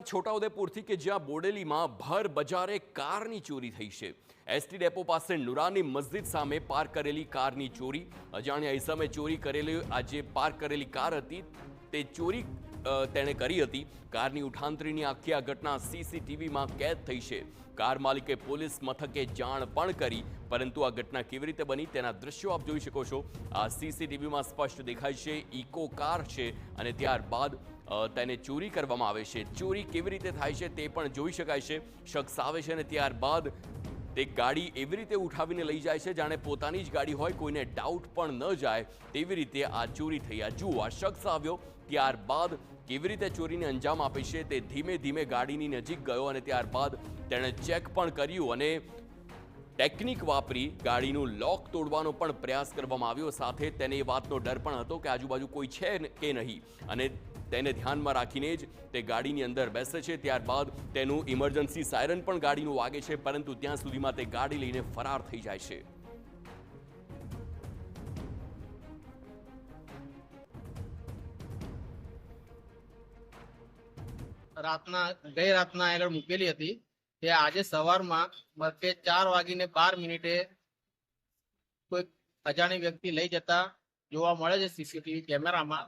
છોટાઉદેપુરથી કે જ્યાં બોડેલીમાં ભર બજારે કારની ચોરી થઈ છે। એસટી ડેપો પાસે નુરાની મસ્જિદ સામે પાર્ક કરેલી કારની ચોરી। અજાણ્યા ઇસમે ચોરી કરેલી આ જે પાર્ક કરેલી કાર હતી તે ચોરી તેણે કરી હતી। કારની ઉઠાંતરીની આખી આ ઘટના સીસીટીવીમાં કેદ થઈ છે। કાર માલિકે પોલીસ મથકે જાણ પણ કરી, પરંતુ આ ઘટના કેવી રીતે બની તેના દ્રશ્યો આપ જોઈ શકો છો। આ સીસીટીવીમાં સ્પષ્ટ દેખાય છે ઇકો કાર છે અને ત્યારબાદ તેને ચોરી કરવામાં આવે છે। ચોરી કેવી રીતે થાય છે તે પણ જોઈ શકાય છે। શખ્સ આવે છે અને ત્યારબાદ તે ગાડી એવી રીતે ઉઠાવીને લઈ જાય છે જાણે પોતાની જ ગાડી હોય, કોઈને ડાઉટ પણ ન જાય તેવી રીતે આ ચોરી થઈ। આ જુઓ, આ શખ્સ આવ્યો ત્યારબાદ કેવી રીતે ચોરીને અંજામ આપે છે તે ધીમે ધીમે ગાડીની નજીક ગયો અને ત્યારબાદ તેણે ચેક પણ કર્યું અને ટેકનિક વાપરી ગાડીનું લોક તોડવાનો પણ પ્રયાસ કરવામાં આવ્યો। સાથે તેને એ વાતનો ડર પણ હતો કે આજુબાજુ કોઈ છે કે નહીં, અને તેને ધ્યાનમાં રાખીને જ તે ગાડીની અંદર બેસે છે। ત્યારબાદ તેનું ઇમરજન્સી સાયરન પણ ગાડીનું વાગે છે, પરંતુ ત્યાં સુધીમાં તે ગાડી લઈને ફરાર થઈ જાય છે। ગઈ રાતના આગળ મૂકેલી હતી તે આજે સવારમાં 4:12 કોઈ અજાણી વ્યક્તિ લઈ જતા જોવા મળે છે સીસીટીવી કેમેરામાં।